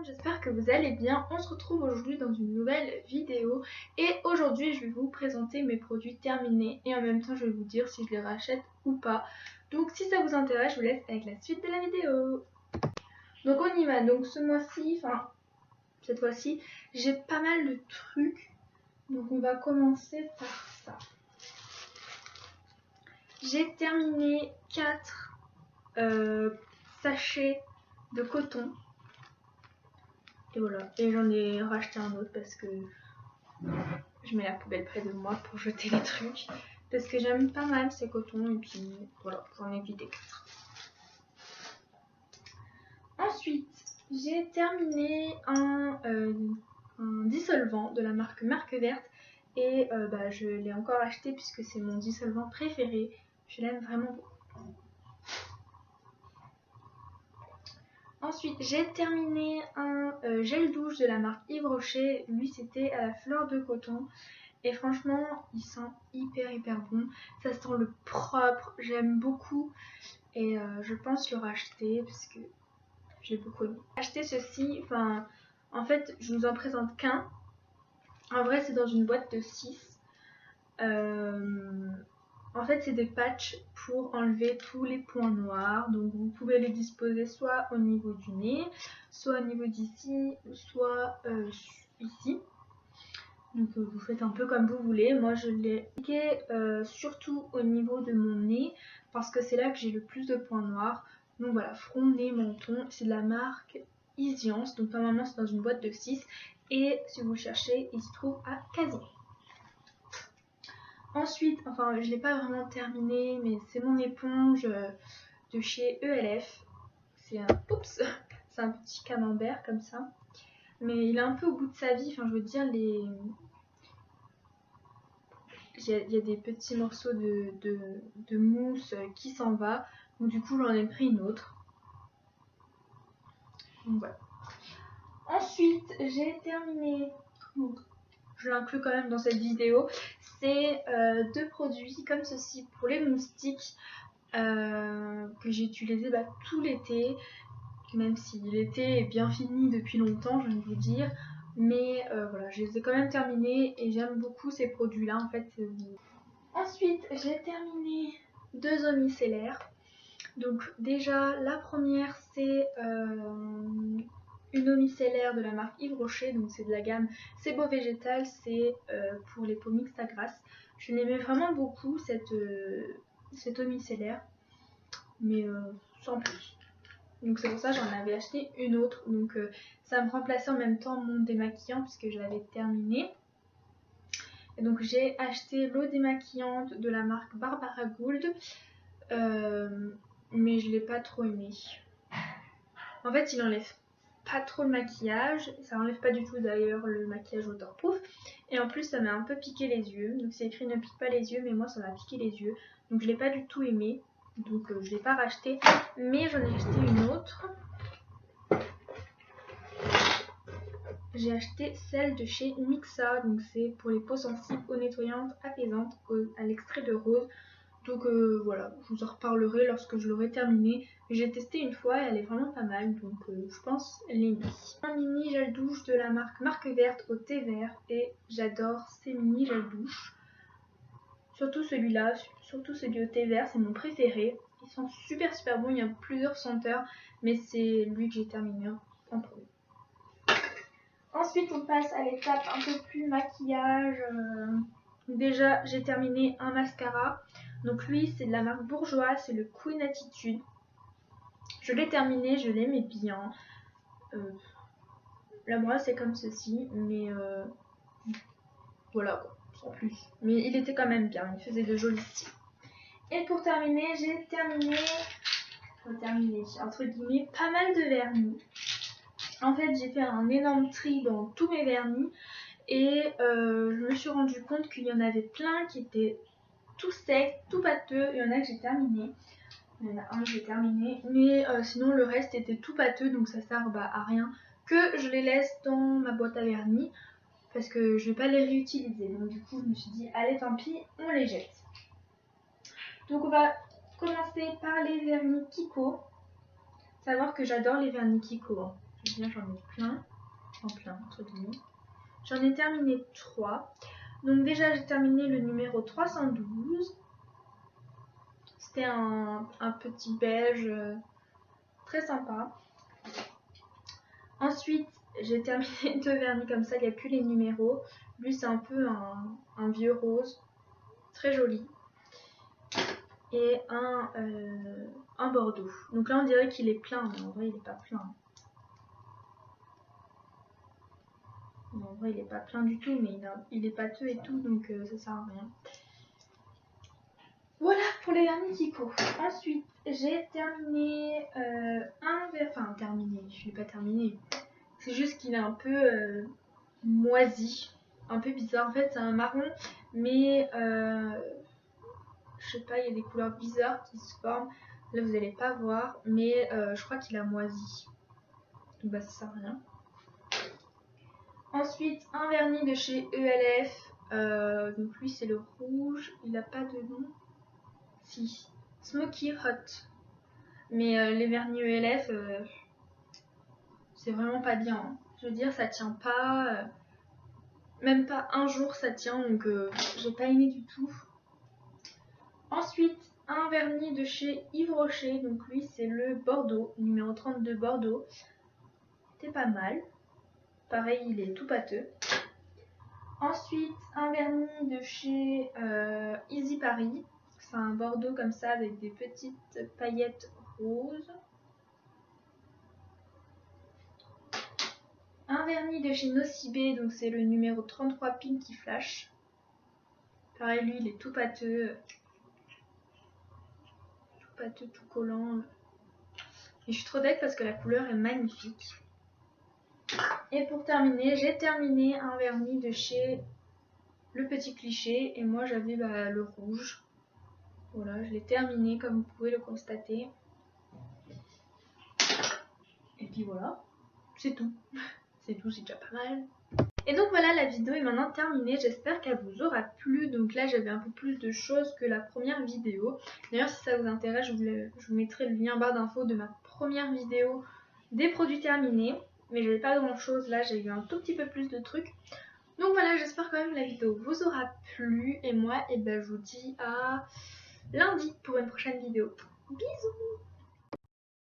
j'espère que vous allez bien. On se retrouve aujourd'hui dans une nouvelle vidéo et aujourd'hui je vais vous présenter mes produits terminés et en même temps je vais vous dire si je les rachète ou pas. Donc si ça vous intéresse, je vous laisse avec la suite de la vidéo. Donc on y va. Donc ce mois-ci, enfin cette fois-ci, j'ai pas mal de trucs. Donc on va commencer par ça. J'ai terminé 4 sachets de coton. Et voilà, et j'en ai racheté un autre parce que je mets la poubelle près de moi pour jeter les trucs. Parce que j'aime pas mal ces cotons et puis voilà, j'en ai vidé 4. Ensuite, j'ai terminé un dissolvant de la marque Verte. Et je l'ai encore acheté puisque c'est mon dissolvant préféré. Je l'aime vraiment beaucoup. Ensuite, j'ai terminé un gel douche de la marque Yves Rocher. Lui, c'était à la fleur de coton. Et franchement, il sent hyper bon. Ça sent le propre. J'aime beaucoup. Et je pense le racheter parce que j'ai beaucoup aimé. Acheter ceci, en fait, je vous en présente qu'un. En vrai, c'est dans une boîte de 6. En fait, c'est des patchs pour enlever tous les points noirs. Donc, vous pouvez les disposer soit au niveau du nez, soit au niveau d'ici, soit ici. Donc, vous faites un peu comme vous voulez. Moi, je l'ai appliqué surtout au niveau de mon nez parce que c'est là que j'ai le plus de points noirs. Donc, voilà, front, nez, menton. C'est de la marque Isiance. Donc, normalement, c'est dans une boîte de 6. Et si vous le cherchez, il se trouve à Casier. Ensuite, je ne l'ai pas vraiment terminé, mais c'est mon éponge de chez ELF. C'est un petit camembert comme ça. Mais il est un peu au bout de sa vie, je veux dire, il y a des petits morceaux de mousse qui s'en va. Donc du coup, j'en ai pris une autre. Donc voilà. Ensuite, j'ai terminé, je l'inclus quand même dans cette vidéo, c'est 2 produits comme ceci pour les moustiques que j'ai utilisé tout l'été, même si l'été est bien fini depuis longtemps, je viens de vous dire. Mais voilà, je les ai quand même terminés et j'aime beaucoup ces produits-là en fait. Ensuite, j'ai terminé 2 eaux micellaires. Donc déjà, la première c'est une eau micellaire de la marque Yves Rocher, donc c'est de la gamme C'est Beau Végétal, c'est pour les peaux mixtes à grasse. Je l'aimais vraiment beaucoup cette eau micellaire, mais sans plus. Donc c'est pour ça que j'en avais acheté une autre, donc ça me remplaçait en même temps mon démaquillant puisque je l'avais terminé. Et donc j'ai acheté l'eau démaquillante de la marque Barbara Gould, mais je l'ai pas trop aimé. En fait, il enlève pas trop le maquillage, ça enlève pas du tout d'ailleurs le maquillage waterproof, et en plus ça m'a un peu piqué les yeux. Donc c'est écrit ne pique pas les yeux, mais moi ça m'a piqué les yeux, donc je l'ai pas du tout aimé, donc je l'ai pas racheté, mais j'en ai acheté une autre. J'ai acheté celle de chez Mixa, donc c'est pour les peaux sensibles, eau nettoyante, apaisante, à l'extrait de rose. Donc voilà, je vous en reparlerai lorsque je l'aurai terminée. J'ai testé une fois et elle est vraiment pas mal, donc je pense l'aimer. Un mini gel douche de la marque Verte au thé vert, et j'adore ces mini gel douche. Surtout celui-là, surtout celui au thé vert, c'est mon préféré. Ils sont super bons, il y a plusieurs senteurs, mais c'est lui que j'ai terminé en premier. Ensuite, on passe à l'étape un peu plus maquillage. Déjà, j'ai terminé un mascara. Donc lui, c'est de la marque Bourjois, c'est le Queen Attitude. Je l'ai terminé, je l'aimais bien. La brosse c'est comme ceci, mais voilà quoi, sans plus. Mais il était quand même bien, il faisait de jolis styles. Et pour terminer, j'ai terminé entre guillemets pas mal de vernis. En fait, j'ai fait un énorme tri dans tous mes vernis. Et je me suis rendu compte qu'il y en avait plein qui étaient tout secs, tout pâteux. Il y en a que j'ai terminé. Il y en a un que j'ai terminé. Mais sinon le reste était tout pâteux. Donc ça sert à rien que je les laisse dans ma boîte à vernis. Parce que je ne vais pas les réutiliser. Donc du coup je me suis dit allez tant pis, on les jette. Donc on va commencer par les vernis Kiko. Savoir que j'adore les vernis Kiko. Hein. c'est bien, j'en ai plein. En plein, entre guillemets. J'en ai terminé 3. Donc déjà, j'ai terminé le numéro 312. C'était un petit beige très sympa. Ensuite, j'ai terminé 2 vernis comme ça, il n'y a plus les numéros. Lui, c'est un peu un vieux rose, très joli. Et un bordeaux. Donc là, on dirait qu'il est plein, mais en vrai, il n'est pas plein. En vrai, il n'est pas plein du tout, mais il est pâteux et tout, donc ça sert à rien. Voilà pour les vernis Kiko. Ensuite, j'ai terminé enfin terminé, je l'ai pas terminé. C'est juste qu'il est un peu moisi, un peu bizarre. En fait, c'est un marron, mais je sais pas, il y a des couleurs bizarres qui se forment. Là, vous n'allez pas voir, mais je crois qu'il a moisi. Donc bah ça sert à rien. Ensuite, un vernis de chez ELF. Donc lui, c'est le rouge. Il n'a pas de nom. Si, Smoky Hot. Mais les vernis ELF, c'est vraiment pas bien. Hein. Je veux dire, ça tient pas. Même pas un jour ça tient, donc j'ai pas aimé du tout. Ensuite, un vernis de chez Yves Rocher. Donc lui, c'est le Bordeaux, numéro 32 Bordeaux. C'est pas mal. Pareil, il est tout pâteux. Ensuite, un vernis de chez Easy Paris. C'est un bordeaux comme ça avec des petites paillettes roses. Un vernis de chez Nocibé, donc c'est le numéro 33 Pinky Flash. Pareil, lui, il est tout pâteux. Tout pâteux, tout collant. Et je suis trop deg parce que la couleur est magnifique. Et pour terminer, j'ai terminé un vernis de chez Le Petit Cliché. Et moi, j'avais le rouge. Voilà, je l'ai terminé comme vous pouvez le constater. Et puis voilà, c'est tout. C'est tout, c'est déjà pas mal. Et donc voilà, la vidéo est maintenant terminée. J'espère qu'elle vous aura plu. Donc là, j'avais un peu plus de choses que la première vidéo. D'ailleurs, si ça vous intéresse, je vous mettrai le lien en barre d'infos de ma première vidéo des produits terminés. Mais j'avais pas grand chose. Là, j'ai eu un tout petit peu plus de trucs. Donc voilà, j'espère quand même que la vidéo vous aura plu. Et moi, je vous dis à lundi pour une prochaine vidéo. Bisous!